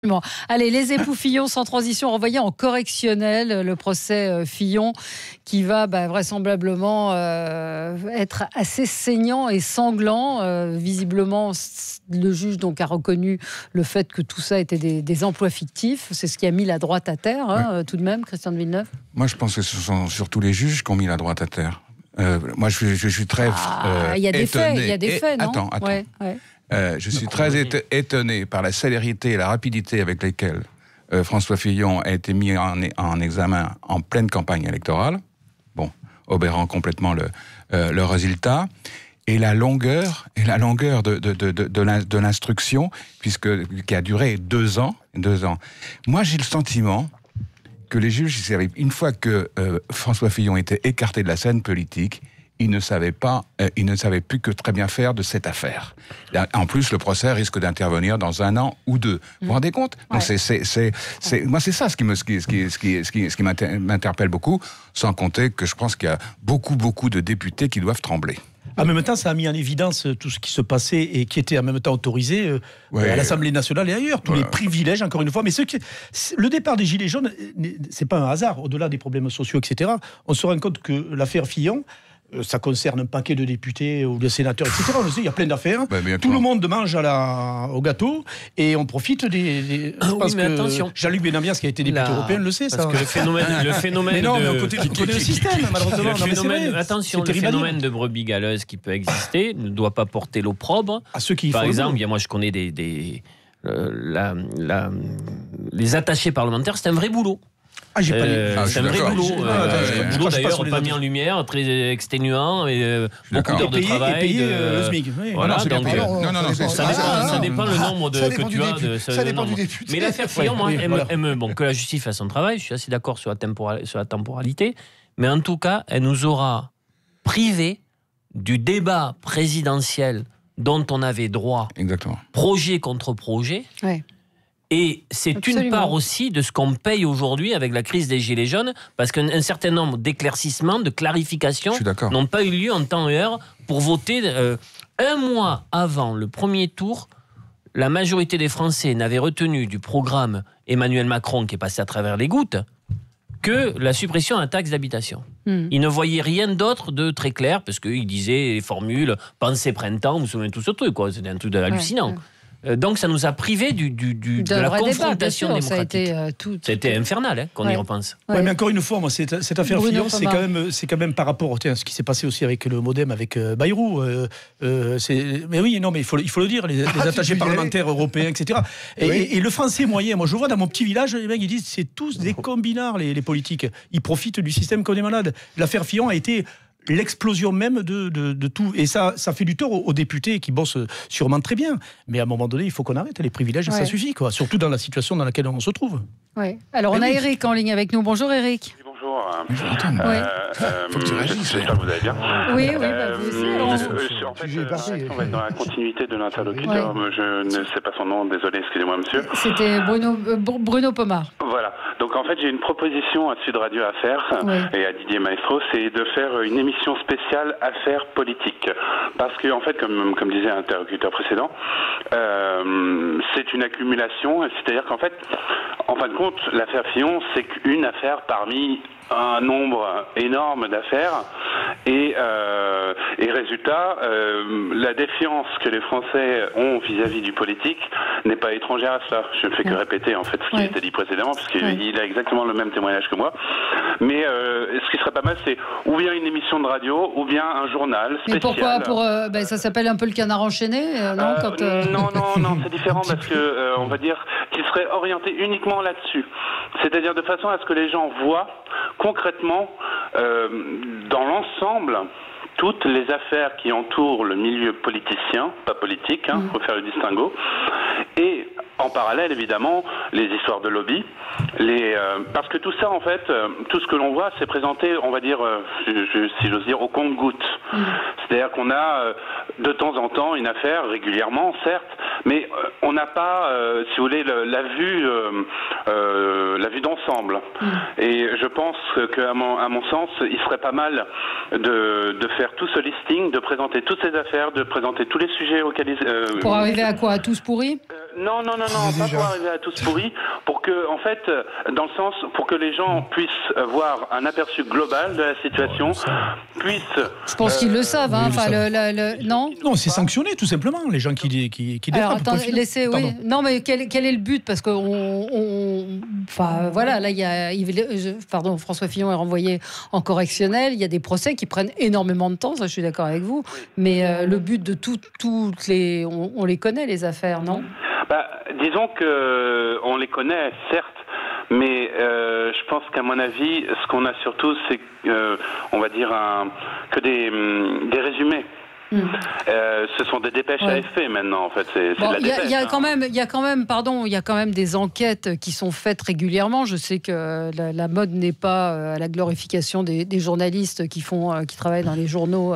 Bon. Allez, les époux Fillon sans transition renvoyés en correctionnel. Le procès Fillon qui va vraisemblablement être assez saignant et sanglant. Visiblement, le juge donc a reconnu le fait que tout ça était des emplois fictifs. C'est ce qui a mis la droite à terre, tout de même, Christian de Villeneuve. Moi, je pense que ce sont surtout les juges qui ont mis la droite à terre. Moi, je suis très il y a des étonné. faits, il y a des faits, non? Attends. Ouais. Je suis très étonné par la célérité et la rapidité avec lesquelles François Fillon a été mis en examen en pleine campagne électorale, obérant complètement le résultat, et la longueur de l'instruction, qui a duré 2 ans. Moi, j'ai le sentiment que les juges, une fois que François Fillon était écarté de la scène politique, il ne savait plus que très bien faire de cette affaire. En plus, le procès risque d'intervenir dans 1 an ou 2. Vous vous rendez compte? Donc moi, c'est ça ce qui m'interpelle beaucoup, sans compter que je pense qu'il y a beaucoup de députés qui doivent trembler. En même temps, ça a mis en évidence tout ce qui se passait et qui était en même temps autorisé à l'Assemblée nationale et ailleurs. Tous les privilèges, encore une fois. Mais le départ des Gilets jaunes, c'est pas un hasard. Au-delà des problèmes sociaux, etc., on se rend compte que l'affaire Fillon, ça concerne un paquet de députés ou de sénateurs, etc. On le sait, il y a plein d'affaires. Tout le monde mange au gâteau et on profite des mais attention. Jean-Luc Benamias, qui a été député européen, le sait, ça. Parce que le phénomène mais non, mais on connaît le système, malheureusement. Le phénomène de brebis galeuses qui peut exister ne doit pas porter l'opprobre. À ceux qui Par exemple, moi je connais les attachés parlementaires, c'est un vrai boulot. C'est un vrai boulot. Un boulot d'ailleurs pas mis en lumière, très exténuant, et beaucoup d'heures de travail. Payé le SMIC. Voilà, donc ça dépend le nombre que tu as. Ça dépend du député. Mais l'affaire Fillon, moi, que la justice fasse son travail, je suis assez d'accord sur la temporalité, mais en tout cas, elle nous aura privés du débat présidentiel dont on avait droit, projet contre projet. Ouais. Et c'est une part aussi de ce qu'on paye aujourd'hui avec la crise des Gilets jaunes, parce qu'un certain nombre d'éclaircissements, de clarifications n'ont pas eu lieu en temps et heure pour voter. 1 mois avant le premier tour, la majorité des Français n'avaient retenu du programme Emmanuel Macron, qui est passé à travers les gouttes, que la suppression de la taxe d'habitation. Ils ne voyaient rien d'autre de très clair, parce qu'ils disaient les formules « pensée printemps », vous vous souvenez de tout ce truc, c'était un truc hallucinant. Donc ça nous a privés de la confrontation démocratique. Ça a été infernal, qu'on y repense. Mais encore une fois, moi, cette affaire Fillon, c'est quand même par rapport à ce qui s'est passé aussi avec le MoDem, avec Bayrou. Mais oui, non, mais il faut le dire, les attachés parlementaires européens, etc. Et le français moyen, moi je vois dans mon petit village, les mecs ils disent c'est tous des combinards, les politiques. Ils profitent du système qu'on est malade. L'affaire Fillon a été l'explosion même de tout. Et ça fait du tort aux députés qui bossent sûrement très bien. Mais à un moment donné, il faut qu'on arrête. Les privilèges, ça suffit, quoi. Surtout dans la situation dans laquelle on se trouve. Ouais. Alors, on a Eric en ligne avec nous. Bonjour, Eric. Bonjour. Faut que tu réagisses. J'espère que vous allez bien. Oui, vous aussi. En fait, on va être dans la continuité de l'interlocuteur. Je ne sais pas son nom, désolé, excusez-moi, monsieur. C'était Bruno Pomar. Voilà. Donc, en fait, j'ai une proposition à Sud Radio à faire et à Didier Maestro, c'est de faire une émission spéciale affaires politiques. Parce que, en fait, comme disait l'interlocuteur précédent, c'est une accumulation. C'est-à-dire qu'en fait, en fin de compte, l'affaire Fillon, c'est qu'une affaire parmi un nombre énorme d'affaires et résultat, la défiance que les Français ont vis-à-vis du politique n'est pas étrangère à cela. Je ne fais que répéter en fait ce qui a été dit précédemment, parce qu'il a exactement le même témoignage que moi. Mais ce qui serait pas mal, c'est ou bien une émission de radio, ou bien un journal spécial. Mais pourquoi ça s'appelle un peu le canard enchaîné, non Non, c'est différent parce que on va dire qu'il serait orienté uniquement là-dessus. C'est-à-dire de façon à ce que les gens voient concrètement, dans l'ensemble, toutes les affaires qui entourent le milieu politicien, pas politique, faut faire le distinguo, et en parallèle, évidemment, les histoires de lobby, parce que tout ça, en fait, tout ce que l'on voit, c'est présenté, on va dire, si j'ose dire, au compte-gouttes. C'est-à-dire qu'on a de temps en temps une affaire, régulièrement, certes, mais on n'a pas, si vous voulez, la vue d'ensemble. Et je pense qu'à mon sens, il serait pas mal de faire tout ce listing, de présenter toutes ces affaires, de présenter tous les sujets auxquels... Pour arriver à quoi? À tous pourris? Non, pas pour arriver à tous pourris, pour que, en fait, dans le sens, pour que les gens puissent voir un aperçu global de la situation, Je pense qu'ils le savent, hein. Enfin, non. Non, c'est sanctionné, tout simplement, les gens qui dérapent. Alors, attendez, oui. Non, mais quel est le but? Parce que, enfin, voilà, là, François Fillon est renvoyé en correctionnel. Il y a des procès qui prennent énormément de temps, ça, je suis d'accord avec vous. Mais le but de toutes les, on les connaît, les affaires, non? Disons que on les connaît, certes, mais je pense qu'à mon avis, ce qu'on a surtout, c'est, on va dire, que des résumés. Ce sont des dépêches AFP maintenant, en fait. Il y a quand même des enquêtes qui sont faites régulièrement. Je sais que la mode n'est pas à la glorification des journalistes qui travaillent dans les journaux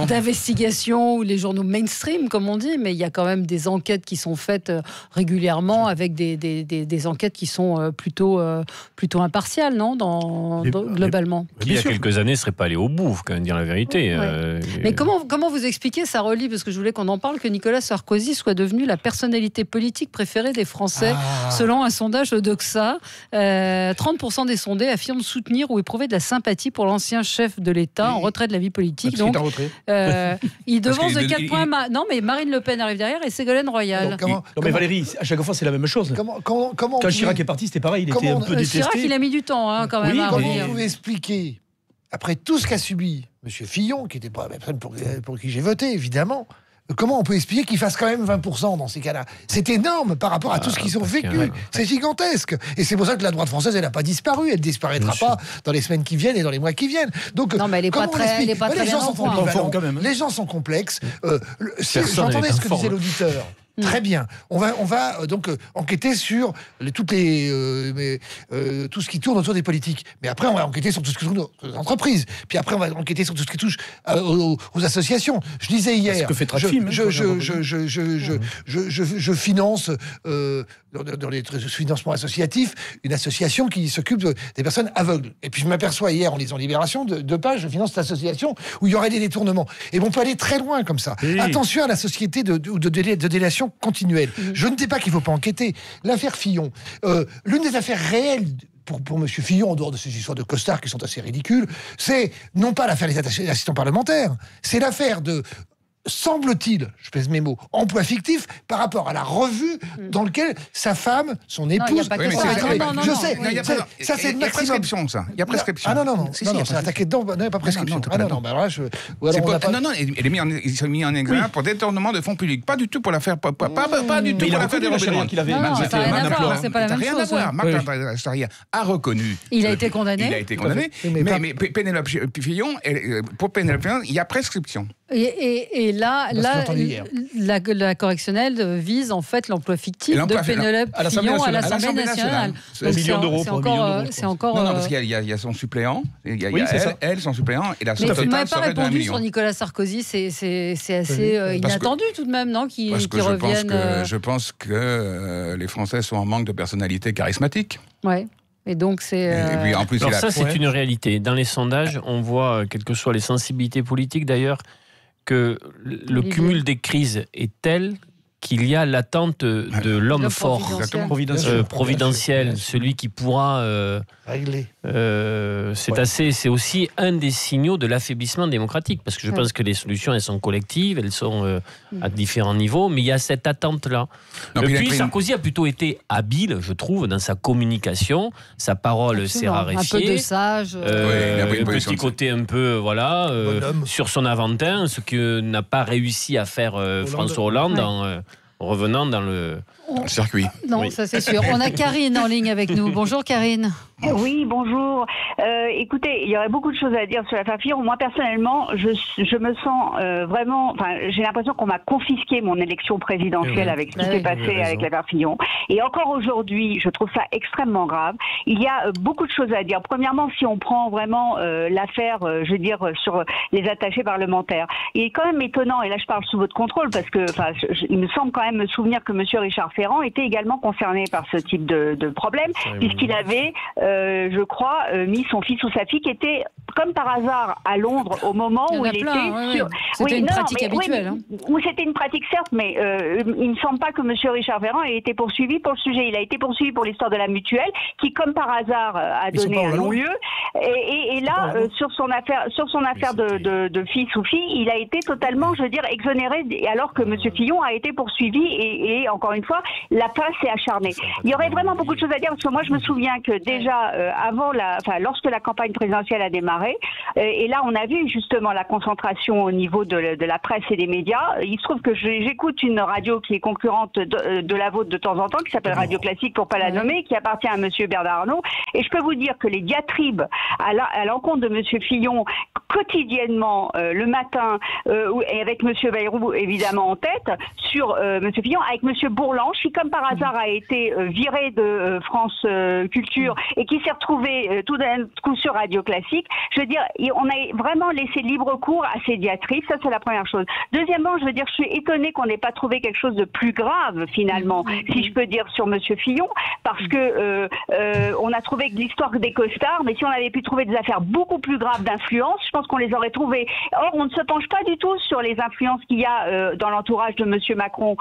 d'investigation ou les journaux mainstream, comme on dit. Mais il y a quand même des enquêtes qui sont faites régulièrement avec des enquêtes qui sont plutôt impartiales, non, globalement. Il y a quelques années, ne serait pas allé au bout, quand même, dire la vérité. Mais comment vous expliquez, ça relie, parce que je voulais qu'on en parle, que Nicolas Sarkozy soit devenu la personnalité politique préférée des Français, selon un sondage Doxa. 30% des sondés affirment soutenir ou éprouver de la sympathie pour l'ancien chef de l'État en retrait de la vie politique. Donc, il devance de 4 points. Non, mais Marine Le Pen arrive derrière et Ségolène Royal. Non, mais Valérie, à chaque fois, c'est la même chose. Quand Chirac est parti, c'était pareil. Il était un peu détesté. Chirac, il a mis du temps, quand même. Comment vous pouvez expliquer, après tout ce qu'a subi M. Fillon, qui n'était pas la personne pour qui j'ai voté, évidemment, comment on peut expliquer qu'il fasse quand même 20% dans ces cas-là? C'est énorme par rapport à tout ce qu'ils ont vécu. C'est gigantesque. Et c'est pour ça que la droite française, elle n'a pas disparu. Elle ne disparaîtra pas dans les semaines qui viennent et dans les mois qui viennent. Donc, non, mais elle n'est pas très bien quand même. Les gens sont complexes. J'entendais ce que disait l'auditeur. Très bien. On va donc enquêter sur tout ce qui tourne autour des politiques. Mais après, on va enquêter sur tout ce qui tourne aux entreprises. Puis après, on va enquêter sur tout ce qui touche aux associations. Je disais hier, je finance dans les financements associatifs une association qui s'occupe des personnes aveugles. Et puis je m'aperçois hier, en lisant Libération, deux pages, je finance cette association où il y aurait des détournements. Et on peut aller très loin comme ça. Attention à la société de délation continuelle. Je ne dis pas qu'il ne faut pas enquêter. L'affaire Fillon, l'une des affaires réelles pour M. Fillon, en dehors de ces histoires de costards qui sont assez ridicules, c'est non pas l'affaire des assistants parlementaires, c'est l'affaire de, semble-t-il, je pèse mes mots, emploi fictif par rapport à la revue dans laquelle sa femme, son épouse... Je sais, ça c'est une prescription, ça. Il y a prescription. Ah non, c'est attaqué dedans, non, il n'y a pas prescription. Ils sont mis en examen pour détournement de fonds publics. Pas du tout pour l'affaire... Pas du tout pour l'affaire de Robert qu'il avait. Ça n'a rien à voir, c'est pas la même chose. Rien à voir. Marc Charia a reconnu. Il a été condamné. Mais Pénélope Fillon, pour Pénélope Fillon, il y a prescription. Et là, la correctionnelle vise en fait l'emploi fictif de Pénélope Fillon à l'Assemblée nationale. 1 million d'euros pour 1 million d'euros. C'est encore. Non, parce qu'il y a son suppléant, il y a elle, son suppléant, et la somme totale serait de 1 million. Mais vous m'avez pas répondu sur Nicolas Sarkozy, c'est assez inattendu tout de même, non, qu'il revienne. Je pense que les Français sont en manque de personnalité charismatique. Ouais. Et donc c'est. En plus, alors ça, c'est une réalité. Dans les sondages, on voit, quelles que soient les sensibilités politiques d'ailleurs, que le cumul des crises est tel qu'il y a l'attente de l'homme fort, providentiel, celui qui pourra régler. C'est aussi un des signaux de l'affaiblissement démocratique, parce que je pense que les solutions, elles sont collectives, elles sont à différents niveaux, mais il y a cette attente-là. Puis Sarkozy a plutôt été habile, je trouve, dans sa communication, sa parole s'est raréfiée. Un peu de sage. Un petit côté un peu, sur son Aventin, ce que n'a pas réussi à faire François Hollande en revenant dans le circuit. Non, ça c'est sûr. On a Karine en ligne avec nous. Bonjour Karine. Oui, bonjour. Écoutez, il y aurait beaucoup de choses à dire sur l'affaire Fillon. Moi, personnellement, je me sens vraiment... Enfin, j'ai l'impression qu'on m'a confisqué mon élection présidentielle avec ce qui s'est passé avec l'affaire Fillon. Et encore aujourd'hui, je trouve ça extrêmement grave. Il y a beaucoup de choses à dire. Premièrement, si on prend vraiment l'affaire, je veux dire, sur les attachés parlementaires, il est quand même étonnant, et là je parle sous votre contrôle, parce que il me semble quand même me souvenir que M. Richard Ferrand était également concerné par ce type de problème, puisqu'il avait... je crois, mis son fils ou sa fille qui était comme par hasard à Londres au moment où il était sur... C'était une pratique habituelle. Où c'était une pratique, certes, mais il ne me semble pas que M. Richard Ferrand ait été poursuivi pour le sujet. Il a été poursuivi pour l'histoire de la mutuelle, qui, comme par hasard, a donné un non-lieu. Et là, sur son affaire de fils ou fille, il a été totalement, je veux dire, exonéré, alors que M. Fillon a été poursuivi et encore une fois, la passe est acharnée. Il y aurait vraiment beaucoup de choses à dire, parce que moi, je me souviens que déjà, lorsque la campagne présidentielle a démarré, et là, on a vu justement la concentration au niveau de la presse et des médias. Il se trouve que j'écoute une radio qui est concurrente de la vôtre de temps en temps, qui s'appelle Radio Classique, pour pas la nommer, qui appartient à M. Bernard Arnault. Et je peux vous dire que les diatribes à l'encontre de M. Fillon, quotidiennement, le matin, et avec M. Bayrou, évidemment, en tête, sur M. Fillon, avec M. Bourlange, qui, comme par hasard, a été viré de France Culture et qui s'est retrouvé tout d'un coup sur Radio Classique. Je veux dire, on a vraiment laissé libre cours à ces diatribes. Ça, c'est la première chose. Deuxièmement, je veux dire, je suis étonnée qu'on n'ait pas trouvé quelque chose de plus grave, finalement, si je peux dire, sur M. Fillon, parce que on a trouvé que l'histoire des costards, mais si on avait pu trouver des affaires beaucoup plus graves d'influence, je pense qu'on les aurait trouvées. Or, on ne se penche pas du tout sur les influences qu'il y a dans l'entourage de M. Macron.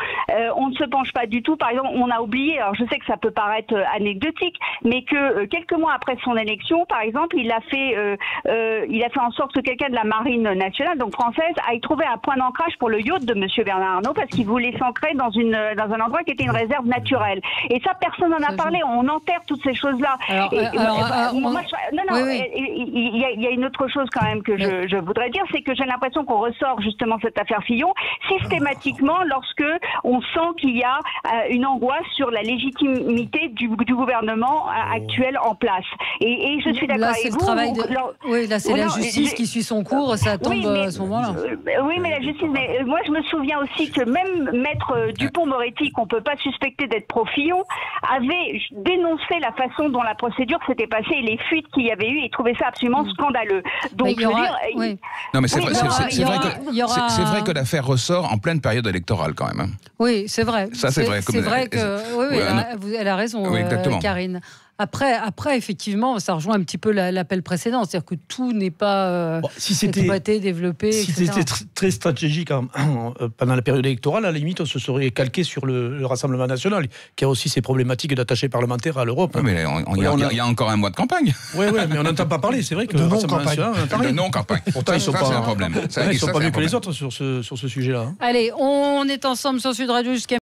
On ne se penche pas du tout. Par exemple, on a oublié, alors je sais que ça peut paraître anecdotique, mais que quelques mois après son élection, par exemple, il a fait en sorte que quelqu'un de la Marine nationale, donc française, aille trouver un point d'ancrage pour le yacht de M. Bernard Arnault, parce qu'il voulait s'ancrer dans un endroit qui était une réserve naturelle. Et ça, personne n'en a parlé. On enterre toutes ces choses-là. Il y a une autre chose quand même que je voudrais dire, c'est que j'ai l'impression qu'on ressort justement cette affaire Fillon systématiquement lorsque on sent qu'il y a une angoisse sur la légitimité du gouvernement actuel en place. Et je suis d'accord avec vous. Oui, là c'est la justice qui suit son cours, ça tombe à ce moment-là. Oui, mais la justice. Mais moi, je me souviens aussi que même Maître Dupond-Moretti, qu'on peut pas suspecter d'être pro-Fillon, avait dénoncé la façon dont la procédure s'était passée et les fuites qu'il y avait eu, et trouvait ça absolument scandaleux. Donc, non, mais c'est vrai que l'affaire ressort en pleine période électorale quand même. Oui, c'est vrai. Ça, c'est vrai. C'est vrai que elle a raison, Karine. Après, effectivement, ça rejoint un petit peu l'appel précédent, c'est-à-dire que tout n'est pas exploité, développé, si etc. c'était très stratégique pendant la période électorale, à la limite, on se serait calqué sur le Rassemblement national, qui a aussi ses problématiques d'attachés parlementaires à l'Europe. Oui, mais il y a encore un mois de campagne. Oui, mais on n'entend pas parler, c'est vrai que le Rassemblement national, de non-campagne. Pourtant, ils sont un problème. Ils sont pas mieux que les autres sur ce sujet-là. Allez, on est ensemble sur Sud Radio jusqu'à